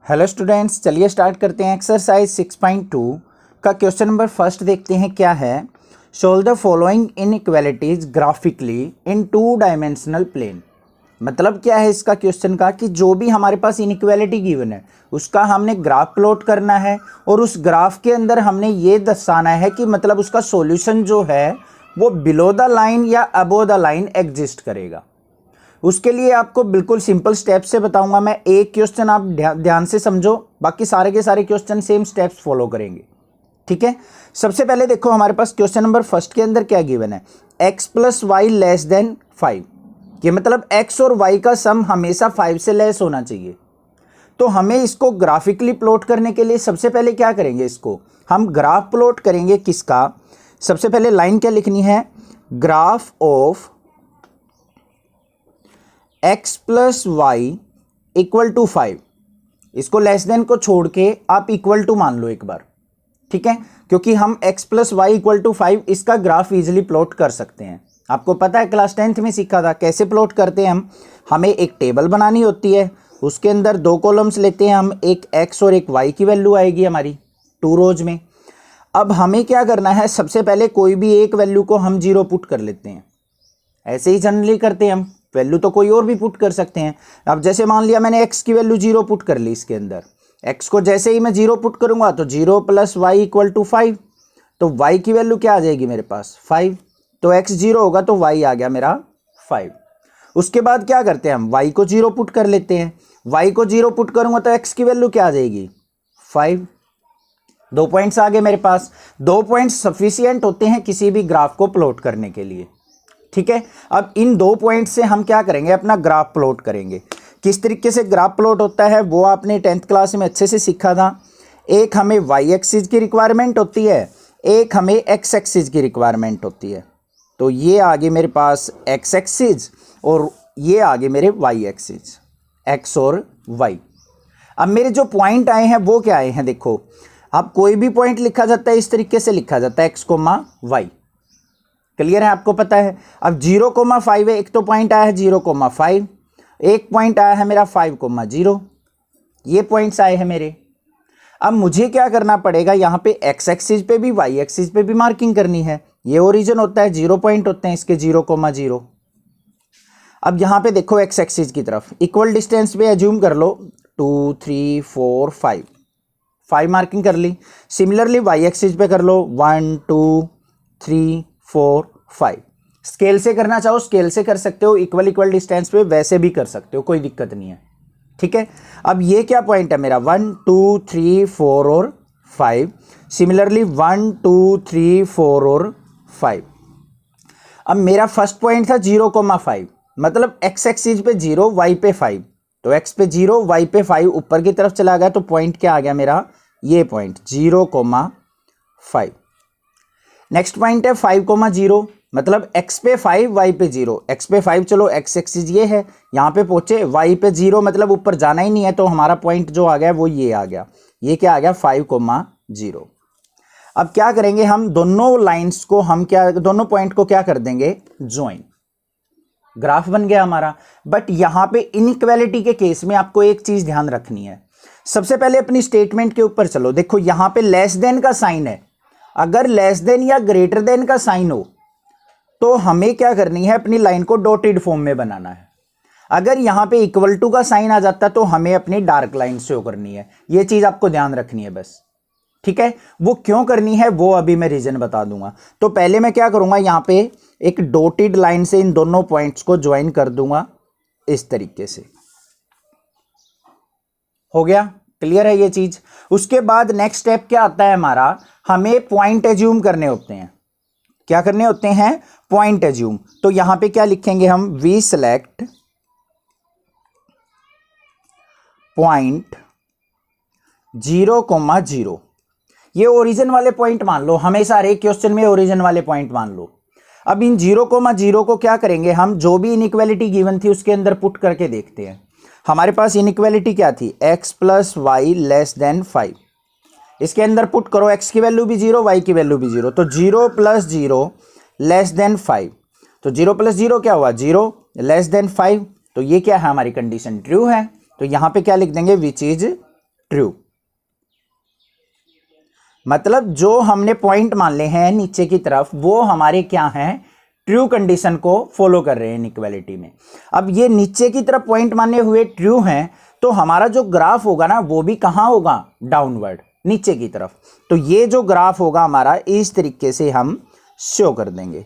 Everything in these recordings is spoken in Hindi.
हेलो स्टूडेंट्स, चलिए स्टार्ट करते हैं। एक्सरसाइज 6.2 का क्वेश्चन नंबर फर्स्ट देखते हैं क्या है। Solve the following inequalities graphically in two dimensional plane. मतलब क्या है इसका क्वेश्चन का कि जो भी हमारे पास इनइक्वालिटी गिवन है उसका हमने ग्राफ प्लॉट करना है और उस ग्राफ के अंदर हमने ये दर्शाना है कि मतलब उसका सॉल्यूशन जो है वो बिलो द लाइन या अबो द लाइन एग्जिस्ट करेगा। उसके लिए आपको बिल्कुल सिंपल स्टेप से बताऊंगा मैं। एक क्वेश्चन आप ध्यान से समझो, बाकी सारे के सारे क्वेश्चन सेम स्टेप्स फॉलो करेंगे, ठीक है। सबसे पहले देखो हमारे पास क्वेश्चन नंबर फर्स्ट के अंदर क्या गिवन है, x plus y less than 5। ये मतलब x और y का सम हमेशा 5 से लेस होना चाहिए। तो हमें इसको ग्राफिकली प्लॉट करने के लिए सबसे पहले क्या करेंगे, इसको हम ग्राफ प्लॉट करेंगे। किसका? सबसे पहले लाइन क्या लिखनी है, graph of x plus y equal to 5। इसको लेस देन को छोड़ के आप इक्वल टू मान लो एक बार, ठीक है, क्योंकि हम x plus y equal to 5 इसका ग्राफ इजीली प्लॉट कर सकते हैं। आपको पता है क्लास 10th में सीखा था कैसे प्लॉट करते हैं हम। हमें एक टेबल बनानी होती है, उसके अंदर दो कॉलम्स लेते हैं हम, एक x और एक y की वैल्यू आएगी हमारी 2 रोज में। अब हमें क्या करना है, सबसे पहले कोई भी एक वैल्यू को हम 0 पुट कर लेते हैं। ऐसे ही जनरली करते हैं हम, वैल्यू तो कोई और भी पुट कर सकते हैं। अब जैसे मान लिया मैंने x की वैल्यू 0 पुट कर ली, इसके अंदर x को जैसे ही मैं 0 पुट करूंगा तो 0 प्लस वाई इक्वल टू 5। तो y की वैल्यू क्या आ जाएगी मेरे पास 5। तो x 0 होगा तो y आ गया मेरा 5। उसके बाद क्या करते हैं हम, y को 0 पुट कर लेते हैं। y को 0 पुट करूंगा तो x की वैल्यू क्या आ जाएगी 5। 2 पॉइंट्स आ गए मेरे पास। 2 पॉइंट्स सफिशिएंट होते हैं किसी भी ग्राफ को प्लॉट करने के लिए, ठीक है। अब इन 2 पॉइंट से हम क्या करेंगे, अपना ग्राफ प्लॉट करेंगे। किस तरीके से ग्राफ प्लॉट होता है वो आपने 10th क्लास में अच्छे से सीखा था। एक हमें वाई एक्सिस की रिक्वायरमेंट होती है, एक हमें एक्स एक्सिस की रिक्वायरमेंट होती है। तो ये आगे मेरे पास एक्स एक्सिस और ये आगे मेरे वाई एक्सिस, एक्स और वाई। अब मेरे जो पॉइंट आए हैं वो क्या आए हैं, देखो अब कोई भी पॉइंट लिखा जाता है इस तरीके से लिखा जाता है, एक्स कोमा वाई। क्लियर है, आपको पता है। अब 0,5 है, एक तो पॉइंट आया है 0,5, एक पॉइंट आया है मेरा 5,0। ये पॉइंट्स आए हैं मेरे। अब मुझे क्या करना पड़ेगा, यहाँ पे एक्स एक्सिस पे भी वाई एक्सिस पे भी मार्किंग करनी है। ये ओरिजिन होता है, 0 पॉइंट होते हैं इसके 0,0। अब यहाँ पे देखो एक्स एक्सिस की तरफ इक्वल डिस्टेंस पे एज्यूम कर लो 2 3 4 5 मार्किंग कर ली। सिमिलरली वाई एक्सिस पे कर लो 1 2 3 4 5। स्केल से करना चाहो स्केल से कर सकते हो, इक्वल डिस्टेंस पे वैसे भी कर सकते हो, कोई दिक्कत नहीं है, ठीक है। अब ये क्या पॉइंट है मेरा 1 2 3 4 और 5। सिमिलरली 1 2 3 4 और 5। अब मेरा फर्स्ट पॉइंट था 0,5, मतलब एक्स एक्सिस पे 0 वाई पे 5। तो एक्स पे 0 वाई पे 5 ऊपर की तरफ चला गया, तो पॉइंट क्या आ गया मेरा, ये पॉइंट 0,5। नेक्स्ट पॉइंट है 5,0, मतलब x पे 5 y पे 0। x पे 5 चलो x एक्सिस ये है, यहाँ पे पहुंचे y पे 0 मतलब ऊपर जाना ही नहीं है, तो हमारा पॉइंट जो आ गया वो ये आ गया। ये क्या आ गया 5,0। अब क्या करेंगे हम, दोनों लाइंस को हम क्या, दोनों पॉइंट को क्या कर देंगे, ज्वाइन। ग्राफ बन गया हमारा। बट यहां पे इनइक्वालिटी के केस में आपको एक चीज ध्यान रखनी है। सबसे पहले अपनी स्टेटमेंट के ऊपर चलो। देखो यहां पे लेस देन का साइन है, अगर लेस देन या ग्रेटर देन का साइन हो तो हमें क्या करनी है, अपनी लाइन को डॉटेड फॉर्म में बनाना है। अगर यहां पे इक्वल टू का साइन आ जाता तो हमें अपनी डार्क लाइन शो करनी है। यह चीज आपको ध्यान रखनी है बस, ठीक है। वो क्यों करनी है वो अभी मैं रीजन बता दूंगा। तो पहले मैं क्या करूंगा, यहां पे एक डॉटेड लाइन से इन दोनों पॉइंट्स को ज्वाइन कर दूंगा इस तरीके से। हो गया, क्लियर है ये चीज। उसके बाद नेक्स्ट स्टेप क्या आता है हमारा, हमें पॉइंट एज्यूम करने होते हैं। क्या करने होते हैं, पॉइंट एज्यूम। तो यहां पे क्या लिखेंगे हम, वी सिलेक्ट पॉइंट 0,0। ये ओरिजिन वाले पॉइंट मान लो, हमेशा हर एक क्वेश्चन में ओरिजिन वाले पॉइंट मान लो। अब इन 0,0 को क्या करेंगे हम, जो भी इनइक्वालिटी गिवन थी उसके अंदर पुट करके देखते हैं। हमारे पास इनइक्वालिटी क्या थी, x plus y less than 5। इसके अंदर पुट करो, x की वैल्यू भी 0 y की वैल्यू भी 0, तो 0 प्लस 0 लेस देन 5। तो 0 प्लस 0 क्या हुआ, 0 लेस देन 5। तो ये क्या है हमारी कंडीशन, ट्रू है। तो यहां पे क्या लिख देंगे, विच इज ट्रू। मतलब जो हमने पॉइंट मान ले हैं नीचे की तरफ वो हमारे क्या हैं, ट्रू कंडीशन को फॉलो कर रहे हैं इनइक्वालिटी में। अब ये नीचे की तरफ पॉइंट माने हुए ट्रू हैं तो हमारा जो ग्राफ होगा ना वो भी कहां होगा, डाउनवर्ड, नीचे की तरफ। तो ये जो ग्राफ होगा हमारा इस तरीके से हम शो कर देंगे,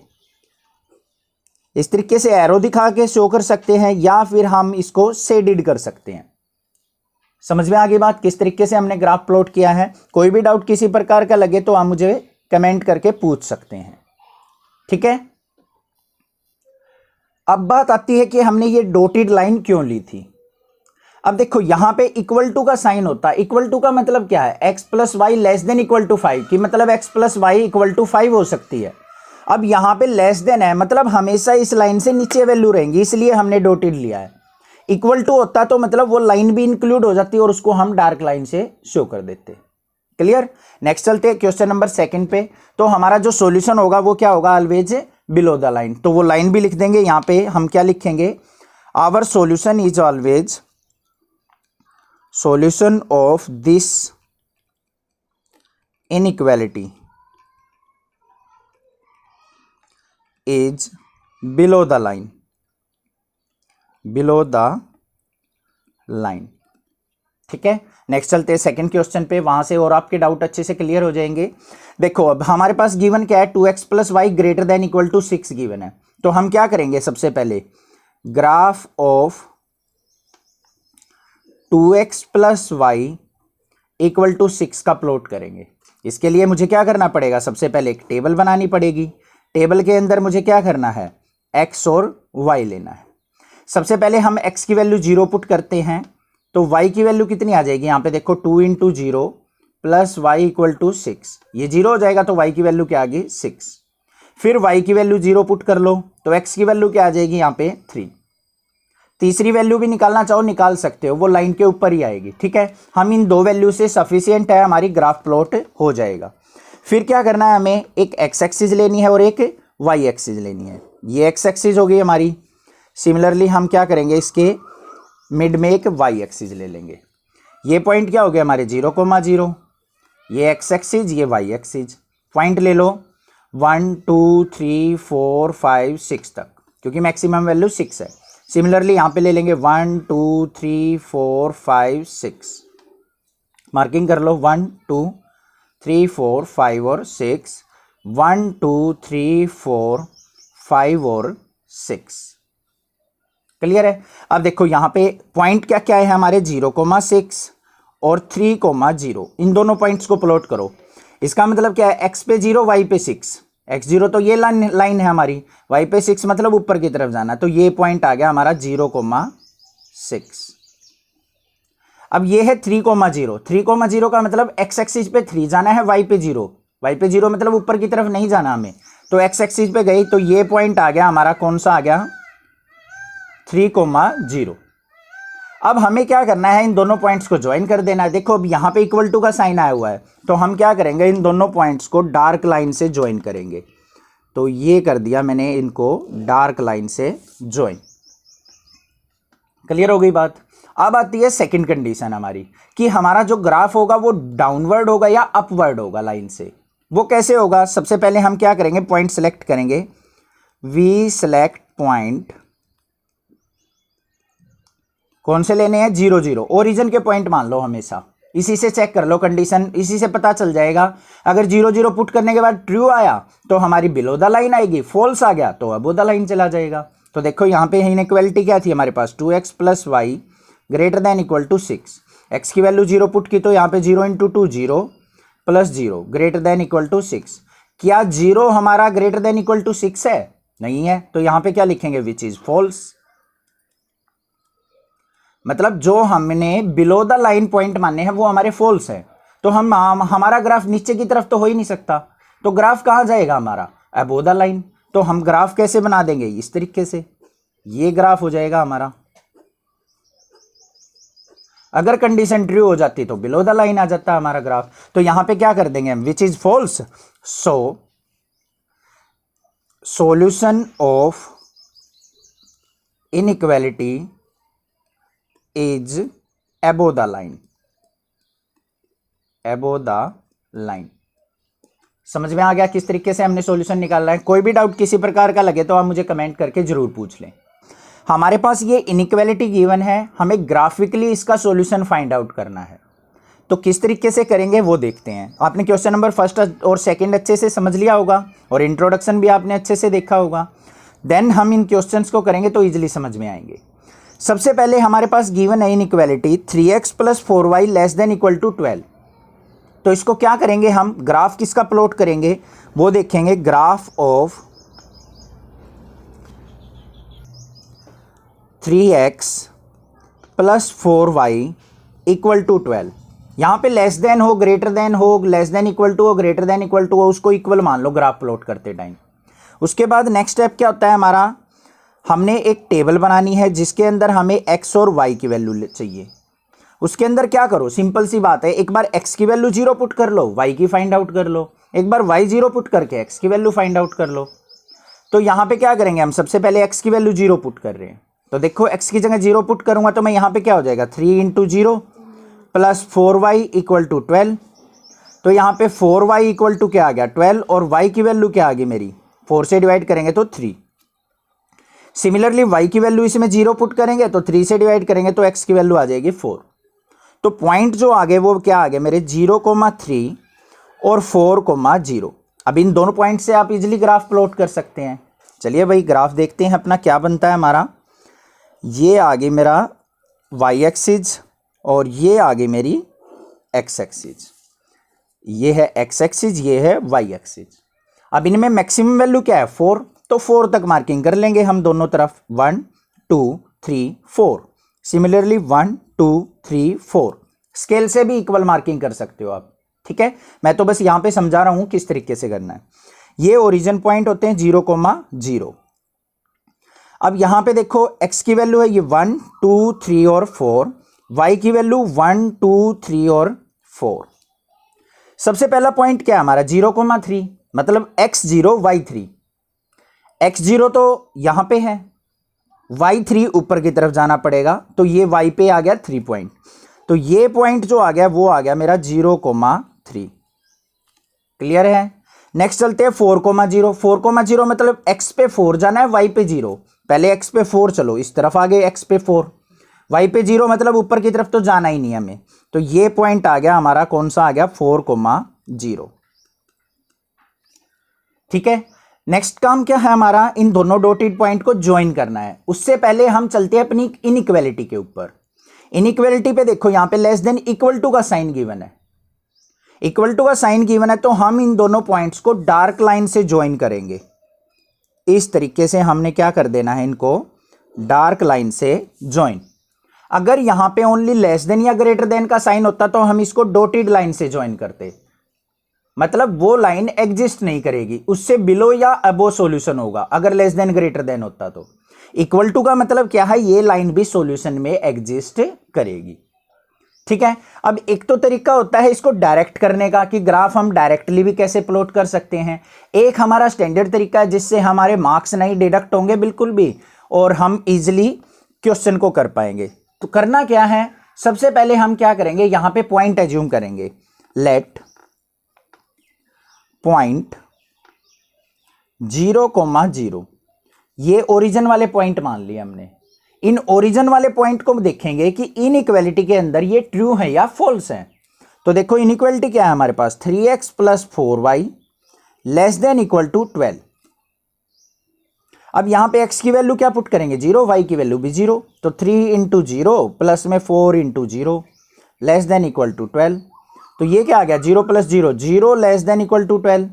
इस तरीके से एरो दिखा के शो कर सकते हैं या फिर हम इसको शेडेड कर सकते हैं। समझ में आ गई बात किस तरीके से हमने ग्राफ प्लॉट किया है। कोई भी डाउट किसी प्रकार का लगे तो आप मुझे कमेंट करके पूछ सकते हैं, ठीक है। अब बात आती है कि हमने ये डॉटेड लाइन क्यों ली थी। अब देखो यहां पे इक्वल टू का साइन होता है, इक्वल टू का मतलब क्या है, x plus y less than equal to 5 की मतलब x plus y equal to 5 हो सकती है। अब यहां पे लेस देन है मतलब हमेशा इस लाइन से नीचे वैल्यू रहेंगी, इसलिए हमने डॉटेड लिया है। इक्वल टू होता तो मतलब वो लाइन भी इंक्लूड हो जाती और उसको हम डार्क लाइन से शो कर देते। क्लियर। नेक्स्ट चलते हैं क्वेश्चन नंबर 2 पे। तो हमारा जो सॉल्यूशन होगा वो क्या होगा, ऑलवेज बिलो द लाइन। तो वो लाइन भी लिख देंगे, यहां पे हम क्या लिखेंगे, our solution is always solution of this inequality is below the line, below the line। ठीक है। नेक्स्ट चलते हैं सेकंड क्वेश्चन पे, वहां से और आपके डाउट अच्छे से क्लियर हो जाएंगे। देखो अब हमारे पास गिवन क्या है, 2x plus y greater than equal to 6 given है। तो हम क्या करेंगे, सबसे पहले graph of 2x plus y equal to 6 का प्लॉट करेंगे। इसके लिए मुझे क्या करना पड़ेगा, सबसे पहले एक टेबल बनानी पड़ेगी। टेबल के अंदर मुझे क्या करना है, x और y लेना है। सबसे पहले हम x की वैल्यू 0 पुट करते हैं तो y की वैल्यू कितनी आ जाएगी, यहाँ पे देखो 2 into 0 plus y equal to 6, ये 0 हो जाएगा तो y की वैल्यू क्या आ गई 6। फिर y की वैल्यू 0 पुट कर लो तो x की वैल्यू क्या आ जाएगी यहाँ पे 3। तीसरी वैल्यू भी निकालना चाहो निकाल सकते हो, वो लाइन के ऊपर ही आएगी। ठीक है, हम इन दो वैल्यू से सफिशिएंट है, हमारी ग्राफ प्लॉट हो जाएगा। फिर क्या करना है, हमें एक एक्स एक्सिस लेनी है और एक वाई एक्सिस लेनी है। ये एक्स एक्सिस हो गई हमारी। सिमिलरली हम क्या करेंगे, इसके मिड में एक वाई एक्सिस ले लेंगे। ये पॉइंट क्या हो गया हमारे 0,0, ये एक्स एक्सिस ये वाई एक्सिस। पॉइंट ले लो 1 2 3 4 5 6 तक, क्योंकि मैक्सिमम वैल्यू 6 है। सिमिलरली यहां पे ले लेंगे 1 2 3 4 5 6, मार्किंग कर लो 1 2 3 4 5 और 6, 1 2 3 4 5 और 6। क्लियर है। अब देखो यहां पे पॉइंट क्या क्या है हमारे 0,6 और 3,0। इन दोनों पॉइंट्स को प्लॉट करो। इसका मतलब क्या है, x पे 0 y पे 6। x0 तो ये लाइन है हमारी, y पे 6 मतलब ऊपर की तरफ जाना, तो ये पॉइंट आ गया हमारा 0,6। अब ये है 3,0। 3,0 का मतलब x एक्सिस पे 3 जाना है, y पे 0। y पे 0 मतलब ऊपर की तरफ नहीं जाना हमें, तो x एक्सिस पे गई तो ये पॉइंट आ गया हमारा, कौन सा आ गया 3,0। अब हमें क्या करना है, इन दोनों पॉइंट्स को ज्वाइन कर देना है। देखो अब यहां पे इक्वल टू का साइन आया हुआ है, तो हम क्या करेंगे, इन दोनों पॉइंट्स को डार्क लाइन से ज्वाइन करेंगे। तो ये कर दिया मैंने इनको डार्क लाइन से ज्वाइन। क्लियर हो गई बात। अब आती है सेकंड कंडीशन हमारी, कि हमारा जो ग्राफ होगा वो डाउनवर्ड होगा या अपवर्ड होगा लाइन से। वो कैसे होगा, सबसे पहले हम क्या करेंगे, पॉइंट सेलेक्ट करेंगे। वी सेलेक्ट पॉइंट, कौन से लेने हैं, 0 0। ओरिजिन के पॉइंट मान लो हमेशा, इसी से चेक कर लो कंडीशन, इसी से पता चल जाएगा। अगर 0 0 पुट करने के बाद ट्रू आया तो हमारी बिलो द लाइन आएगी, फॉल्स आ गया तो अबो द लाइन चला जाएगा। तो देखो यहाँ पे इनइक्वालिटी क्या थी हमारे पास, 2x plus y greater than equal to 6। X की वैल्यू 0 पुट की तो यहाँ पे 0 into 2 0 plus 0 greater than equal to 6। क्या 0 हमारा ग्रेटर देन इक्वल टू 6 है, नहीं है, तो यहाँ पे क्या लिखेंगे, विच इज फॉल्स। मतलब जो हमने बिलो द लाइन पॉइंट माने हैं वो हमारे फॉल्स है, तो हमारा ग्राफ नीचे की तरफ तो हो ही नहीं सकता। तो ग्राफ कहां जाएगा हमारा, अबो द लाइन। तो हम ग्राफ कैसे बना देंगे, इस तरीके से, ये ग्राफ हो जाएगा हमारा। अगर कंडीशन ट्रू हो जाती तो बिलो द लाइन आ जाता हमारा ग्राफ। तो यहां पे क्या कर देंगे हम, which is false. So solution of inequality is above the line. Above the line. समझ में आ गया किस तरीके से हमने सॉल्यूशन निकालना है? कोई भी डाउट किसी प्रकार का लगे तो आप मुझे कमेंट करके जरूर पूछ लें। हमारे पास ये इनइक्वालिटी गिवन है, हमें ग्राफिकली इसका सॉल्यूशन फाइंड आउट करना है। तो किस तरीके से करेंगे वो देखते हैं। आपने क्वेश्चन नंबर फर्स्ट और सेकंड अच्छे से समझ लिया होगा और इंट्रोडक्शन भी आपने अच्छे से देखा होगा। देन हम इन क्वेश्चंस को करेंगे तो इजीली समझ में आएंगे। सबसे पहले हमारे पास गिवन है इनइक्वालिटी 3x + 4y <= 12। तो इसको क्या करेंगे हम, ग्राफ किसका प्लॉट करेंगे वो देखेंगे। Graph of 3x + 4y = 12। यहाँ पे लेस देन हो, ग्रेटर देन हो, लेस देन इक्वल टू हो, ग्रेटर देन इक्वल टू हो, उसको इक्वल मान लो ग्राफ प्लॉट करते टाइम। उसके बाद नेक्स्ट स्टेप क्या होता है हमारा, हमने एक टेबल बनानी है जिसके अंदर हमें x और y की वैल्यू चाहिए। उसके अंदर क्या करो, सिंपल सी बात है, एक बार x की वैल्यू 0 पुट कर लो, y की फाइंड आउट कर लो, एक बार y 0 पुट करके x की वैल्यू फाइंड आउट कर लो। तो यहाँ पे क्या करेंगे हम, सबसे पहले x की वैल्यू 0 पुट कर रहे हैं। तो देखो x की जगह 0 पुट करूंगा तो मैं यहाँ पे क्या हो जाएगा, 3 × 0 + 4y = 12। तो यहाँ पे 4y = क्या आ गया 12 और y की वैल्यू क्या आ गई मेरी, 4 से डिवाइड करेंगे तो 3। सिमिलरली y की वैल्यू इसमें 0 पुट करेंगे तो 3 से डिवाइड करेंगे तो x की वैल्यू आ जाएगी 4। तो पॉइंट जो आगे वो क्या आ गए मेरे 0,3 और 4,0। अब इन दोनों पॉइंट से आप इजीली ग्राफ प्लॉट कर सकते हैं। चलिए भाई ग्राफ देखते हैं अपना क्या बनता है हमारा। ये आगे मेरा y एक्सिस और ये आगे मेरी x एक्सिस, ये है x एक्सिस, ये है y एक्सिस। अब इनमें मैक्सिमम वैल्यू क्या है 4, तो 4 तक मार्किंग कर लेंगे हम दोनों तरफ, 1 2 3 4। सिमिलरली 1 2 3 4, स्केल से भी इक्वल मार्किंग कर सकते हो आप, ठीक है। मैं तो बस यहां पे समझा रहा हूं किस तरीके से करना है। ये ओरिजिन पॉइंट होते हैं 0,0। अब यहां पे देखो x की वैल्यू है ये 1 2 3 और 4, y की वैल्यू 1 2 3 और 4। सबसे पहला पॉइंट क्या है हमारा 0,3, मतलब x0 y3। x0 तो यहां पे है, y3 ऊपर की तरफ जाना पड़ेगा, तो ये y पे आ गया 3 पॉइंट। तो ये पॉइंट जो आ गया वो आ गया मेरा 0,3। क्लियर है। नेक्स्ट चलते हैं 4,0। 4,0 मतलब x पे 4 जाना है, y पे 0। पहले x पे 4 चलो, इस तरफ आ गए x पे 4, y पे 0 मतलब ऊपर की तरफ तो जाना ही नहीं हमें। तो ये पॉइंट आ गया हमारा, कौन सा आ गया 4,0। ठीक है। नेक्स्ट काम क्या है हमारा, इन दोनों डॉटेड पॉइंट को ज्वाइन करना है। उससे पहले हम चलते हैं अपनी इनइक्वालिटी के ऊपर। इनइक्वालिटी पे देखो यहां पे लेस देन इक्वल टू का साइन गिवन है, इक्वल टू का साइन गिवन है, तो हम इन दोनों पॉइंट्स को डार्क लाइन से ज्वाइन करेंगे। इस तरीके से हमने क्या कर देना है, इनको डार्क लाइन से ज्वाइन। अगर यहां पे ओनली लेस देन या ग्रेटर देन का साइन होता तो हम इसको डॉटेड लाइन से ज्वाइन करते, मतलब वो लाइन एग्जिस्ट नहीं करेगी, उससे बिलो या अबो सॉल्यूशन होगा अगर लेस देन ग्रेटर देन होता तो। इक्वल टू का मतलब क्या है, ये लाइन भी सॉल्यूशन में एग्जिस्ट करेगी, ठीक है। अब एक तो तरीका होता है इसको डायरेक्ट करने का, कि ग्राफ हम डायरेक्टली भी कैसे प्लॉट कर सकते हैं। एक हमारा स्टैंडर्ड तरीका है जिससे हमारे मार्क्स नहीं डिडक्ट होंगे बिल्कुल भी, और हम इजिली क्वेश्चन को कर पाएंगे। तो करना क्या है, सबसे पहले हम क्या करेंगे, यहां पे पॉइंट एज्यूम करेंगे। लेट पॉइंट 0,0, ये ओरिजिन वाले पॉइंट मान लिए हमने। इन ओरिजिन वाले पॉइंट को देखेंगे कि इनइक्वालिटी के अंदर ये ट्रू है या फॉल्स है। तो देखो इनइक्वालिटी क्या है हमारे पास, 3x + 4y <= 12। अब यहां पे x की वैल्यू क्या पुट करेंगे 0, y की वैल्यू भी 0, तो 3 × 0 प्लस में 4 × 0 <= 12। तो ये क्या आ गया 0 + 0 0 <= 12।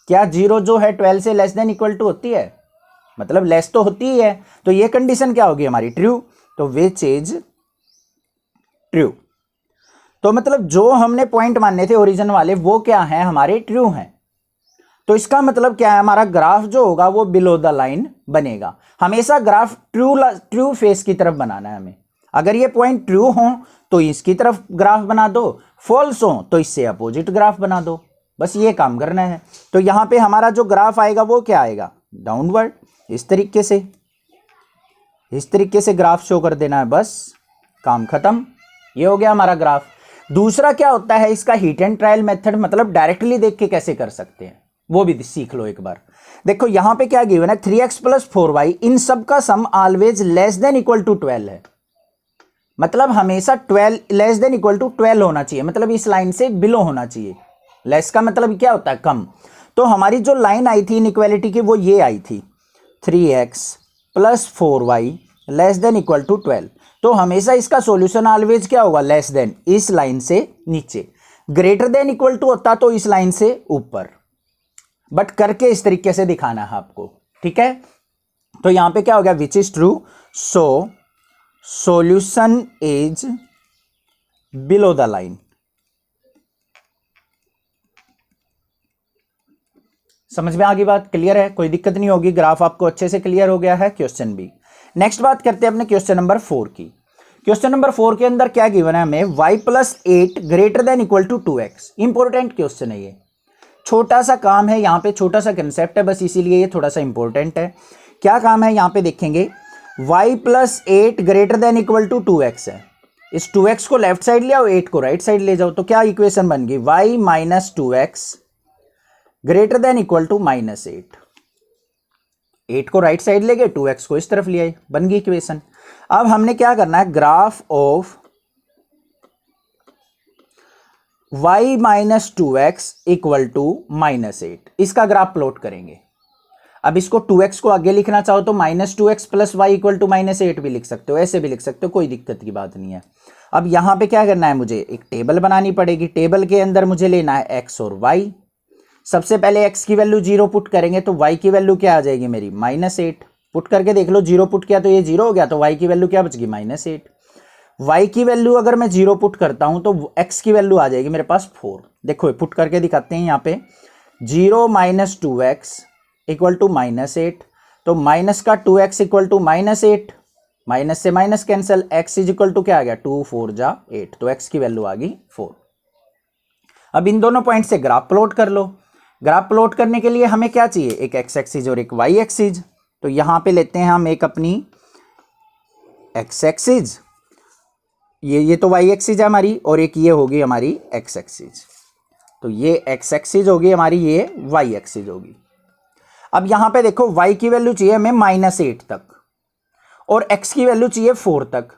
क्या 0 जो है 12 से लेस देन इक्वल टू होती है, मतलब लेस तो होती ही है, तो ये कंडीशन क्या होगी हमारी ट्रू। तो विच इज ट्रू। तो मतलब जो हमने पॉइंट मानने थे ओरिजिन वाले वो क्या है हमारे ट्रू हैं। तो इसका मतलब क्या है, हमारा ग्राफ जो होगा वो बिलो द लाइन बनेगा। हमेशा ग्राफ ट्रू फेस की तरफ बनाना है हमें। अगर ये पॉइंट ट्रू हो तो इसकी तरफ ग्राफ बना दो, फॉल्स हो तो इससे अपोजिट ग्राफ बना दो, बस ये काम करना है। तो यहां पे हमारा जो ग्राफ आएगा वो क्या आएगा, डाउनवर्ड। इस तरीके से ग्राफ शो कर देना है, बस काम खत्म। ये हो गया हमारा ग्राफ। दूसरा क्या होता है इसका हीट एंड ट्रायल मेथड, मतलब डायरेक्टली देख के कैसे कर सकते हैं वो भी सीख लो एक बार। देखो यहां पे क्या गिवन है 3x प्लस 4y, इन सब का sum always less than equal to 12 है, मतलब हमेशा 12 लेस देन इक्वल टू 12 होना चाहिए, मतलब इस लाइन से बिलो होना चाहिए। लेस का मतलब क्या होता है कम। तो हमारी जो लाइन आई थी इनइक्वालिटी की वो ये आई थी 3x plus 4y less than equal to 12। तो हमेशा इसका सॉल्यूशन ऑलवेज क्या होगा, लेस देन, इस लाइन से नीचे। ग्रेटर देन इक्वल टू होता तो इस लाइन से ऊपर, बट करके इस तरीके से दिखाना है आपको, ठीक है। तो यहां पे क्या हो गया, which is true, so solution is below the line. समझ में आ गई बात, क्लियर है, कोई दिक्कत नहीं होगी, ग्राफ आपको अच्छे से क्लियर हो गया है। Question B. नेक्स्ट बात करते हैं अपने क्वेश्चन नंबर 4 की। क्वेश्चन नंबर 4 के अंदर क्या गिवन है हमें, y plus 8 greater than equal to 2x। Important question है ये, छोटा सा काम है यहाँ पे, छोटा सा कंसेप्ट है बस, इसीलिए ये थोड़ा सा इंपॉर्टेंट है। क्या काम है यहाँ पे देखेंगे, y plus 8 greater than equal to 2x है। इस 2x को लेफ्ट साइड ले आओ, 8 को राइट साइड ले जाओ, तो क्या इक्वेशन बन गई, y minus 2x greater than equal to minus 8। 8 को राइट साइड ले गए, 2x को इस तरफ ले आए, बन गई इक्वेशन। अब हमने क्या करना है, graph of y minus 2x equal to minus 8, इसका ग्राफ प्लॉट करेंगे। अब इसको 2x को आगे लिखना चाहो तो minus 2x plus y equal to minus 8 भी लिख सकते हो, ऐसे भी लिख सकते हो, कोई दिक्कत की बात नहीं है। अब यहां पे क्या करना है, मुझे एक टेबल बनानी पड़ेगी। टेबल के अंदर मुझे लेना है x और y। सबसे पहले x की वैल्यू 0 पुट करेंगे तो y की वैल्यू क्या आ जाएगी मेरी, माइनस 8। पुट करके देख लो, 0 पुट किया तो ये 0 हो गया, तो y की वैल्यू क्या बच गई, माइनस 8। y की वैल्यू अगर मैं 0 पुट करता हूं तो x की वैल्यू आ जाएगी मेरे पास 4। देखो पुट करके दिखाते हैं, यहाँ पे 0 minus 2x equal to minus 8, तो माइनस का 2x equal to minus 8, minus से minus cancel, x is equal to क्या आ गया, 2 4 जा 8, तो x की वैल्यू आ गई 4। अब इन दोनों पॉइंट से ग्राफ प्लॉट कर लो। ग्राफ प्लॉट करने के लिए हमें क्या चाहिए, एक x एक्सिस और एक y एक्सिस। तो यहां पे लेते हैं हम एक अपनी x एक्सिस, ये तो y एक्सिस है हमारी, और एक ये होगी हमारी x एक्सिस। तो ये x एक्सिस होगी हमारी, ये y एक्सिस होगी। अब यहां पे देखो y की वैल्यू चाहिए हमें माइनस 8 तक और x की वैल्यू चाहिए 4 तक,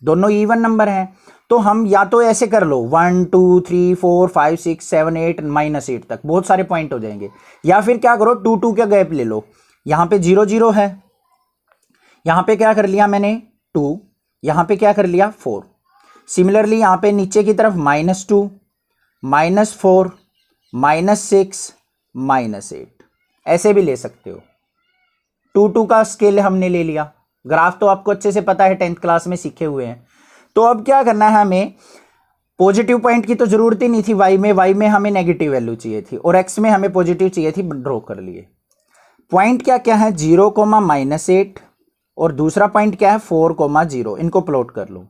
दोनों इवन नंबर हैं। तो हम या तो ऐसे कर लो 1 2 3 4 5 6 7 8 माइनस 8 तक, बहुत सारे पॉइंट हो जाएंगे। या फिर क्या करो 2 2 का गैप ले लो, यहां पे 0 0 है, यहां पे क्या कर लिया मैंने 2, यहां पे क्या कर लिया 4। सिमिलरली यहां पे नीचे की तरफ माइनस 2 माइनस 4 माइनस 6 माइनस 8, ऐसे भी ले सकते हो। 2 2 का स्केल हमने ले लिया। ग्राफ तो आपको अच्छे से पता है, 10th क्लास में सीखे हुए हैं। तो अब क्या करना है, हमें पॉजिटिव पॉइंट की तो जरूरत ही नहीं थी y में हमें नेगेटिव वैल्यू चाहिए थी और x में हमें पॉजिटिव चाहिए थी, ड्रॉ कर लिए। पॉइंट क्या क्या है, 0 कोमा माइनस 8 और दूसरा पॉइंट क्या है 4 कोमा 0, इनको प्लॉट कर लो।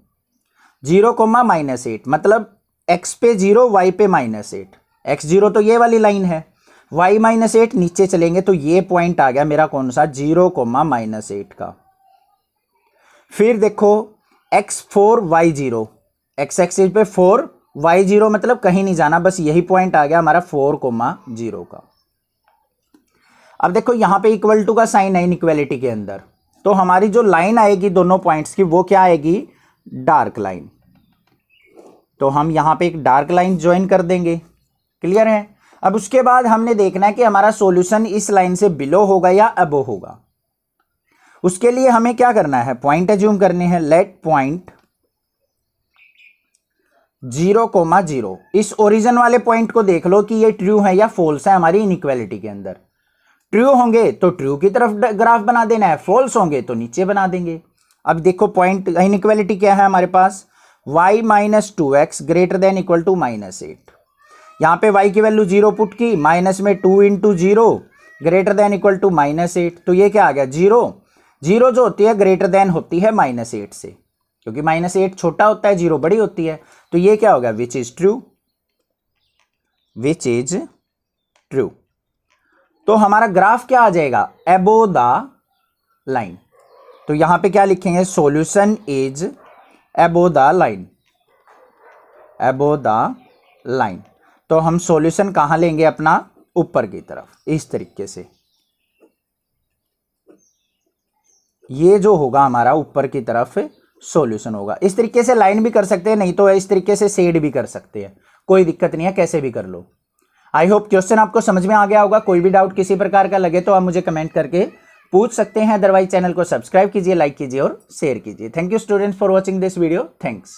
0 कोमा माइनस 8 मतलब x पे 0 y पे माइनस 8, x0 तो ये वाली लाइन है, y माइनस 8 नीचे चलेंगे तो ये पॉइंट आ गया मेरा कौन सा, 0 कोमा माइनस 8 का। फिर देखो x4 y0, x एक्सिस पे 4 y0 मतलब कहीं नहीं जाना, बस यही पॉइंट आ गया हमारा 4 कोमा 0 का। अब देखो यहां पे इक्वल टू का साइन है इनइक्वालिटी के अंदर, तो हमारी जो लाइन आएगी दोनों पॉइंट्स की वो क्या आएगी, डार्क लाइन। तो हम यहां पे एक डार्क लाइन ज्वाइन कर देंगे, क्लियर है। अब उसके बाद हमने देखना है कि हमारा सॉल्यूशन इस लाइन से बिलो होगा या अबो होगा। उसके लिए हमें क्या करना है, पॉइंट एज्यूम करने हैं। लेट पॉइंट 0 कोमा 0, इस ओरिजिन वाले पॉइंट को देख लो कि ये ट्रू है या फॉल्स है हमारी इनइक्वालिटी के अंदर। ट्रू होंगे तो ट्रू की तरफ ग्राफ बना देना है, फॉल्स होंगे तो नीचे बना देंगे। अब देखो पॉइंट इनइक्वालिटी क्या है हमारे पास, y minus 2x greater than equal to minus 8। यहां पे y की वैल्यू 0 पुट की, माइनस में 2 into 0 greater than equal to minus 8, तो ये क्या आ गया 0। 0 जो होती है ग्रेटर देन होती है माइनस 8 से, क्योंकि माइनस 8 छोटा होता है, 0 बड़ी होती है। तो ये क्या होगा, which is true, which is true. तो हमारा ग्राफ क्या आ जाएगा, एबो द लाइन। तो यहां पे क्या लिखेंगे, सॉल्यूशन इज एबो the line, above the line. तो हम सॉल्यूशन कहाँ लेंगे अपना, ऊपर की तरफ, इस तरीके से। ये जो होगा हमारा ऊपर की तरफ सॉल्यूशन होगा। इस तरीके से लाइन भी कर सकते हैं, नहीं तो इस तरीके से शेड भी कर सकते हैं, कोई दिक्कत नहीं है, कैसे भी कर लो। आई होप क्वेश्चन आपको समझ में आ गया होगा। कोई भी डाउट किसी प्रकार का लगे तो आप मुझे कमेंट करके पूछ सकते हैं। अदरवाइज चैनल को सब्सक्राइब कीजिए, लाइक कीजिए और शेयर कीजिए। Thank you students for watching this video. Thanks.